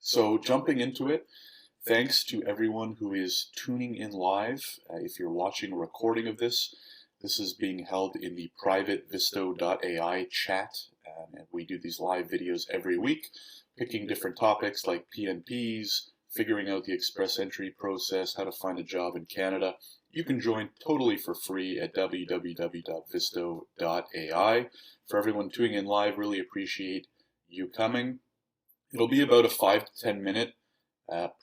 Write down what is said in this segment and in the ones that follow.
So jumping into it, thanks to everyone who is tuning in live. If you're watching a recording of this, this is being held in the private visto.ai chat, and we do these live videos every week, picking different topics like PNPs, figuring out the express entry process, how to find a job in Canada. You can join totally for free at www.visto.ai. For everyone tuning in live, really appreciate you coming. It'll be about a 5 to 10 minute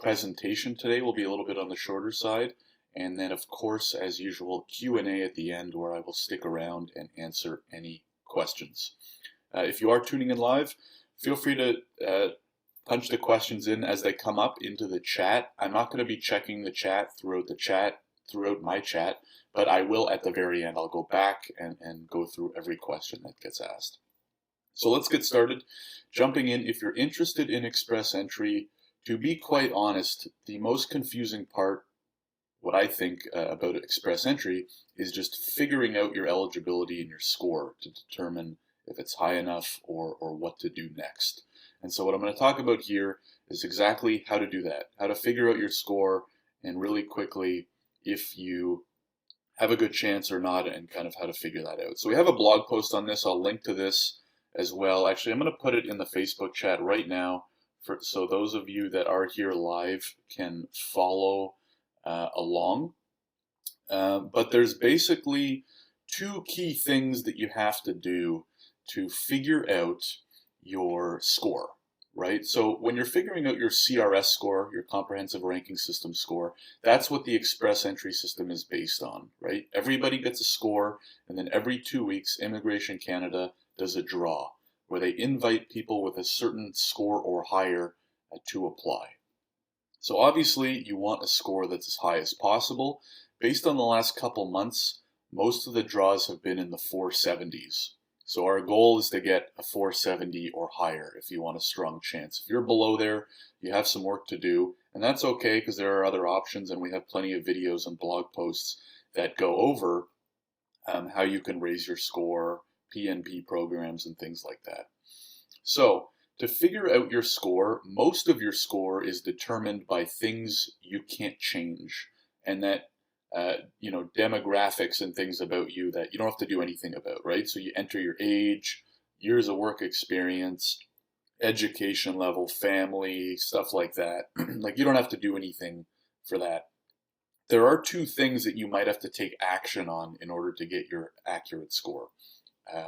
presentation today. Will be a little bit on the shorter side. And then, of course, as usual, Q&A at the end where I will stick around and answer any questions. If you are tuning in live, feel free to punch the questions in as they come up into the chat. I'm not going to be checking the chat throughout my chat, but I will at the very end. I'll go back and go through every question that gets asked. So let's get started. Jumping in, if you're interested in express entry, to be quite honest, the most confusing part, what I think about express entry, is just figuring out your eligibility and your score to determine if it's high enough or what to do next. And so what I'm going to talk about here is exactly how to do that, how to figure out your score, and really quickly if you have a good chance or not, and kind of how to figure that out. So we have a blog post on this. I'll link to this as well. Actually, I'm going to put it in the Facebook chat right now, so those of you that are here live can follow along. But there's basically two key things that you have to do to figure out your score, right? So when you're figuring out your CRS score, your comprehensive ranking system score, that's what the express entry system is based on, right? Everybody gets a score, and then every 2 weeks, Immigration Canada does a draw where they invite people with a certain score or higher to apply. So obviously you want a score that's as high as possible. Based on the last couple months, most of the draws have been in the 470s. So our goal is to get a 470 or higher if you want a strong chance. If you're below there, you have some work to do, and that's okay because there are other options, and we have plenty of videos and blog posts that go over how you can raise your score, PNP programs, and things like that. So to figure out your score, most of your score is determined by things you can't change, and that demographics and things about you that you don't have to do anything about, right? So you enter your age, years of work experience, education level, family, stuff like that. Like, you don't have to do anything for that. There are two things that you might have to take action on in order to get your accurate score.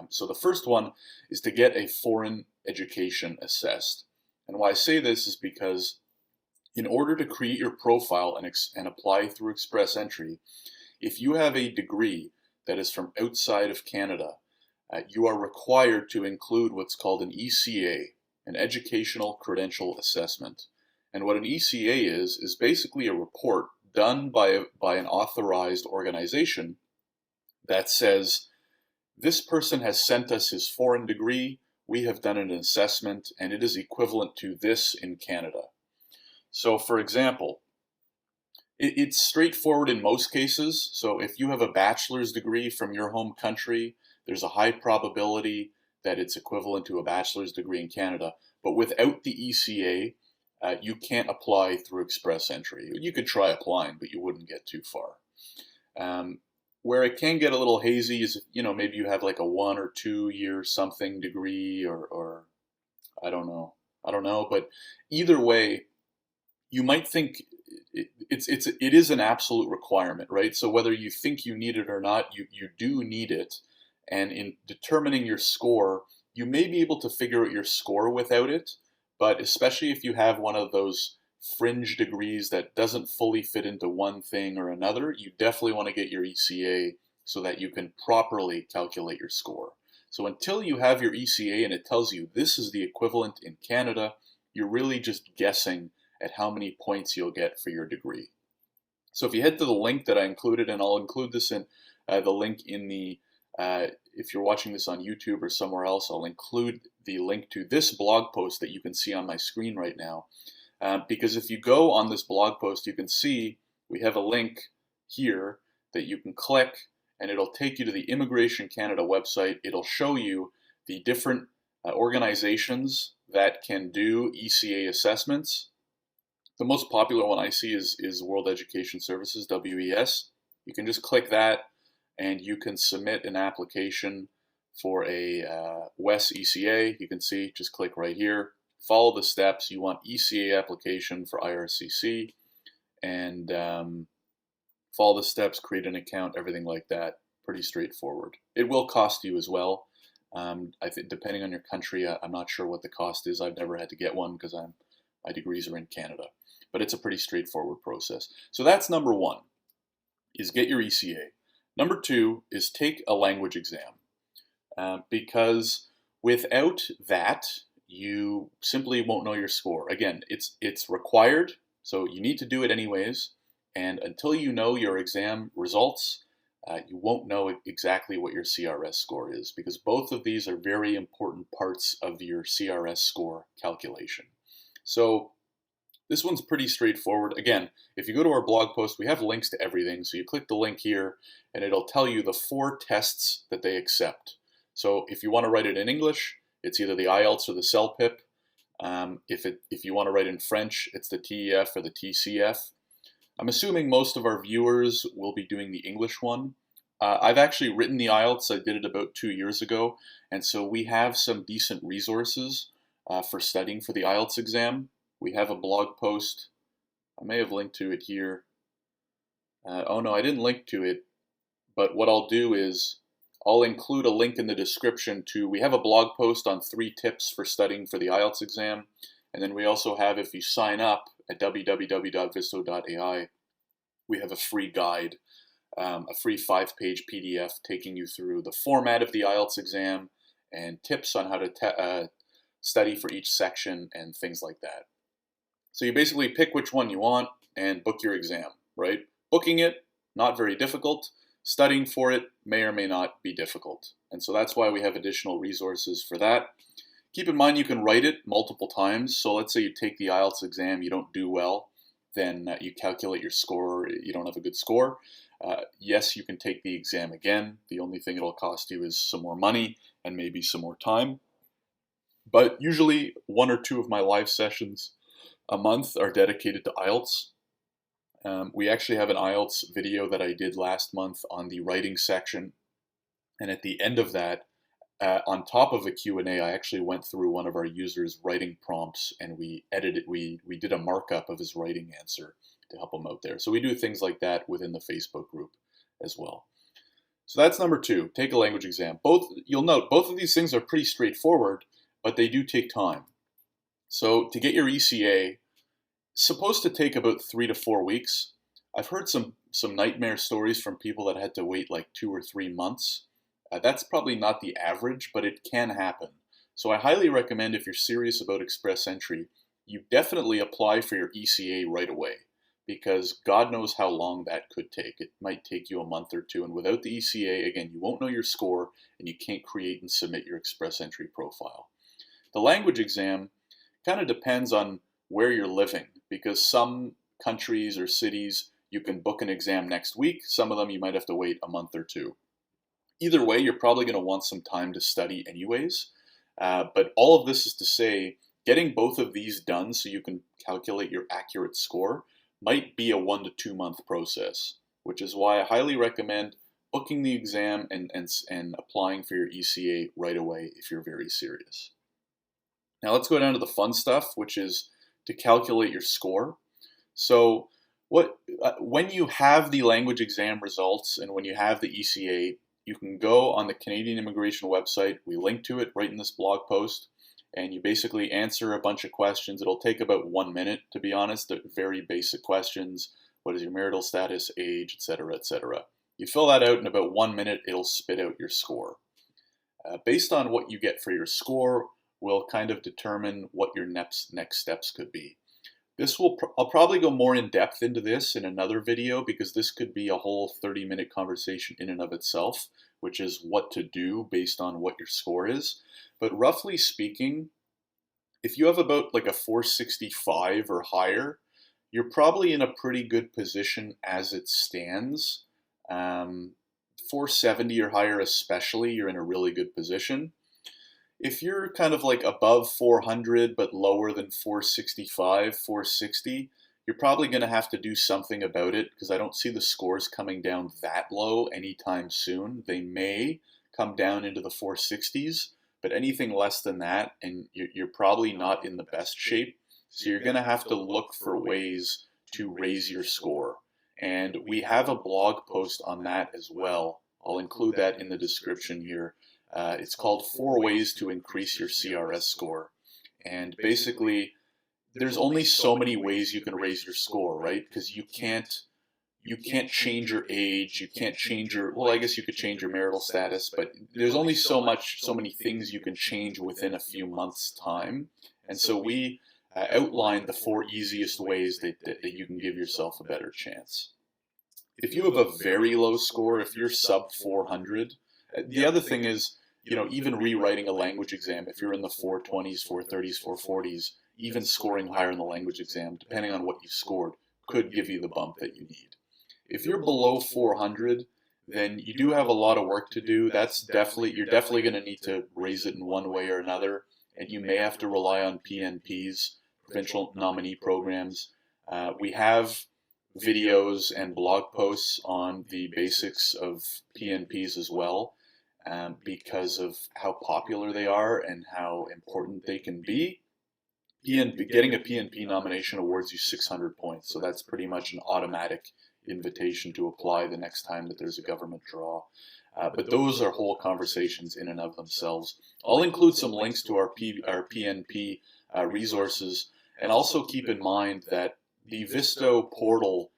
So the first one is to get a foreign education assessed. And why I say this is because in order to create your profile and apply through express entry, if you have a degree that is from outside of Canada, you are required to include what's called an ECA, an Educational Credential Assessment. And what an ECA is basically a report done by an authorized organization that says, this person has sent us his foreign degree, we have done an assessment, and it is equivalent to this in Canada. So for example, it's straightforward in most cases. So if you have a bachelor's degree from your home country, there's a high probability that it's equivalent to a bachelor's degree in Canada. But without the ECA, you can't apply through express entry. You could try applying, but you wouldn't get too far. Where it can get a little hazy is, maybe you have like a 1 or 2 year something degree, or I don't know, but either way, you might think it is an absolute requirement, right? So whether you think you need it or not, you do need it. And in determining your score, you may be able to figure out your score without it, but especially if you have one of those fringe degrees that doesn't fully fit into one thing or another, you definitely want to get your ECA so that you can properly calculate your score. So until you have your ECA and it tells you this is the equivalent in Canada, you're really just guessing at how many points you'll get for your degree. So if you head to the link that I included, and I'll include this in the link in the, if you're watching this on YouTube or somewhere else, I'll include the link to this blog post that you can see on my screen right now. Because if you go on this blog post, you can see we have a link here that you can click, and it'll take you to the Immigration Canada website. It'll show you the different organizations that can do ECA assessments. The most popular one I see is World Education Services, WES. You can just click that and you can submit an application for a WES ECA. You can see, just click right here, follow the steps. You want ECA application for IRCC, and follow the steps, create an account, everything like that. Pretty straightforward. It will cost you as well. I think depending on your country, I'm not sure what the cost is. I've never had to get one because my degrees are in Canada, but it's a pretty straightforward process. So that's number one, is get your ECA. Number two is take a language exam, because without that, you simply won't know your score. Again, it's required, so you need to do it anyways. And until you know your exam results, you won't know exactly what your CRS score is, because both of these are very important parts of your CRS score calculation. So this one's pretty straightforward. Again, if you go to our blog post, we have links to everything. So you click the link here and it'll tell you the 4 tests that they accept. So if you want to write it in English, it's either the IELTS or the CELPIP. If you want to write in French, it's the TEF or the TCF. I'm assuming most of our viewers will be doing the English one. I've actually written the IELTS. I did it about 2 years ago. And so we have some decent resources for studying for the IELTS exam. We have a blog post. I may have linked to it here. Oh no, I didn't link to it. But what I'll do is I'll include a link in the description to, we have a blog post on 3 tips for studying for the IELTS exam. And then we also have, if you sign up at www.visto.ai, we have a free guide, a free 5-page PDF taking you through the format of the IELTS exam and tips on how to study for each section and things like that. So you basically pick which one you want and book your exam, right? Booking it, not very difficult. Studying for it may or may not be difficult. And so that's why we have additional resources for that. Keep in mind you can write it multiple times. So let's say you take the IELTS exam, you don't do well, then you calculate your score, you don't have a good score. Yes, you can take the exam again. The only thing it'll cost you is some more money and maybe some more time. But usually 1 or 2 of my live sessions a month are dedicated to IELTS. We actually have an IELTS video that I did last month on the writing section. And at the end of that, on top of a Q&A, I actually went through one of our users' writing prompts and we edited, we did a markup of his writing answer to help him out there. So we do things like that within the Facebook group as well. So that's number 2, take a language exam. You'll note, both of these things are pretty straightforward, but they do take time. So to get your ECA, it's supposed to take about 3 to 4 weeks. I've heard some nightmare stories from people that had to wait like 2 or 3 months. That's probably not the average, but it can happen. So I highly recommend, if you're serious about express entry, you definitely apply for your ECA right away, because God knows how long that could take. It might take you a month or 2, and without the ECA, again, you won't know your score and you can't create and submit your express entry profile. The language exam kind of depends on where you're living, because some countries or cities you can book an exam next week. Some of them you might have to wait a month or 2. Either way, you're probably going to want some time to study anyways. But all of this is to say, getting both of these done so you can calculate your accurate score might be a 1 to 2 month process, which is why I highly recommend booking the exam and applying for your ECA right away if you're very serious. Now let's go down to the fun stuff, which is to calculate your score. So when you have the language exam results and when you have the ECA, you can go on the Canadian immigration website. We link to it right in this blog post, and you basically answer a bunch of questions. It'll take about 1 minute, to be honest. They're very basic questions. What is your marital status, age, etc., etc. You fill that out in about 1 minute, it'll spit out your score. Based on what you get for your score will kind of determine what your next steps could be. I'll probably go more in depth into this in another video, because this could be a whole 30-minute conversation in and of itself, which is what to do based on what your score is. But roughly speaking, if you have about like a 465 or higher, you're probably in a pretty good position as it stands. 470 or higher especially, you're in a really good position. If you're kind of like above 400 but lower than 465, 460, you're probably going to have to do something about it because I don't see the scores coming down that low anytime soon. They may come down into the 460s, but anything less than that, and you're probably not in the best shape. So you're going to have to look for ways to raise your score. And we have a blog post on that as well. I'll include that in the description here. It's called 4 Ways to Increase Your CRS Score. And basically, there's only so many ways you can raise your score, right? Because you can't change your age, you can't change your, well, I guess you could change your marital status, but there's only so many things you can change within a few months' time. And so we outlined the 4 easiest ways that you can give yourself a better chance. If you have a very low score, if you're sub 400, the other thing is, even rewriting a language exam, if you're in the 420s, 430s, 440s, even scoring higher in the language exam, depending on what you scored, could give you the bump that you need. If you're below 400, then you do have a lot of work to do. You're definitely going to need to raise it in one way or another, and you may have to rely on PNPs, provincial nominee programs. We have videos and blog posts on the basics of PNPs as well, because of how popular they are and how important they can be. Getting a PNP nomination awards you 600 points, so that's pretty much an automatic invitation to apply the next time that there's a government draw. But those are whole conversations in and of themselves. I'll include some links to our PNP resources, and also keep in mind that the Visto portal,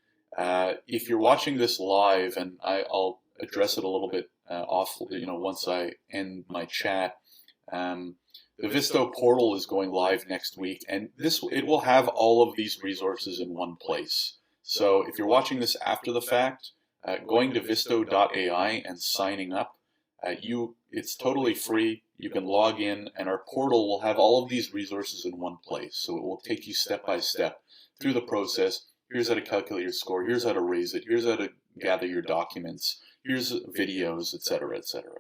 if you're watching this live, and I'll address it a little bit once I end my chat, the Visto portal is going live next week, and it will have all of these resources in one place. So if you're watching this after the fact, going to visto.ai and signing up, it's totally free. You can log in, and our portal will have all of these resources in one place. So it will take you step by step through the process. Here's how to calculate your score. Here's how to raise it. Here's how to gather your documents. Here's videos, etc., etc.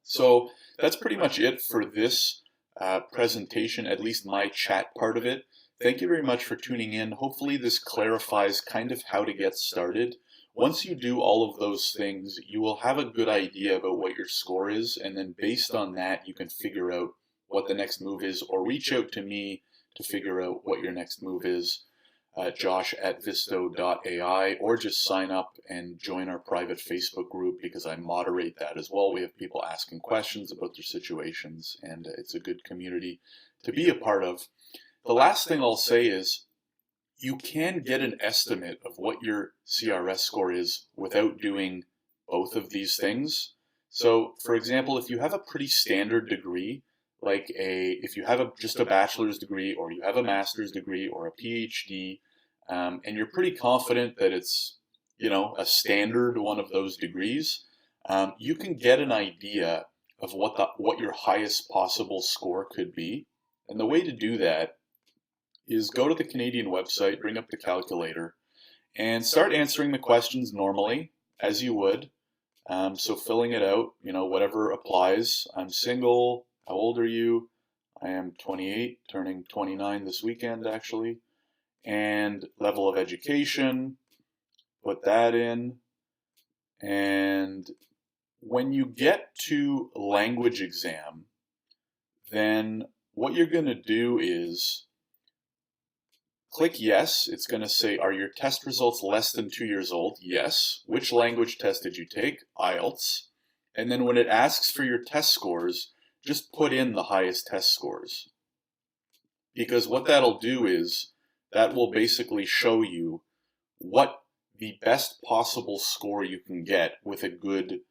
So that's pretty much it for this presentation, at least my chat part of it. Thank you very much for tuning in. Hopefully this clarifies kind of how to get started. Once you do all of those things, you will have a good idea about what your score is, and then based on that, you can figure out what the next move is, or reach out to me to figure out what your next move is, josh@visto.ai, or just sign up and join our private Facebook group, because I moderate that as well. We have people asking questions about their situations, and it's a good community to be a part of. The last thing I'll say is, you can get an estimate of what your CRS score is without doing both of these things. So, for example, if you have a pretty standard degree, if you have just a bachelor's degree, or you have a master's degree, or a PhD, and you're pretty confident that it's, a standard one of those degrees, you can get an idea of what your highest possible score could be. And the way to do that is go to the Canadian website, bring up the calculator, and start answering the questions normally, as you would. So filling it out, whatever applies. I'm single. How old are you? I am 28, turning 29 this weekend, actually. And level of education, put that in. And when you get to language exam, then what you're going to do is click yes. It's going to say, are your test results less than 2 years old? Yes. Which language test did you take? IELTS. And then when it asks for your test scores, just put in the highest test scores. Because what that'll do is, that will basically show you what the best possible score you can get with a good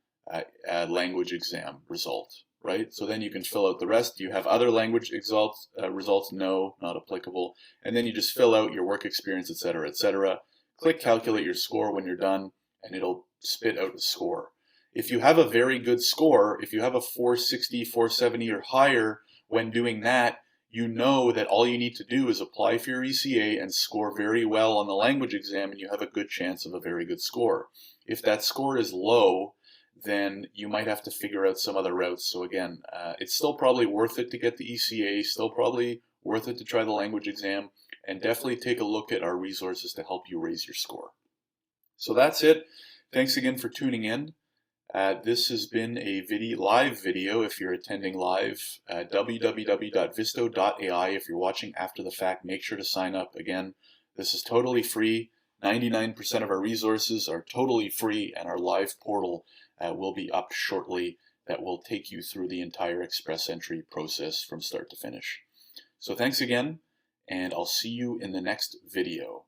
language exam result. Right? So then you can fill out the rest. Do you have other language results? No, not applicable. And then you just fill out your work experience, etc., etc. Click calculate your score when you're done, and it'll spit out a score. If you have a very good score, if you have a 460, 470 or higher when doing that, you know that all you need to do is apply for your ECA and score very well on the language exam, and you have a good chance of a very good score. If that score is low, then you might have to figure out some other routes. So again, it's still probably worth it to get the ECA, still probably worth it to try the language exam, and definitely take a look at our resources to help you raise your score. So that's it. Thanks again for tuning in. This has been a live video if you're attending live, www.visto.ai. If you're watching after the fact, make sure to sign up. Again, this is totally free. 99% of our resources are totally free, and our live portal will be up shortly that will take you through the entire express entry process from start to finish. So thanks again, and I'll see you in the next video.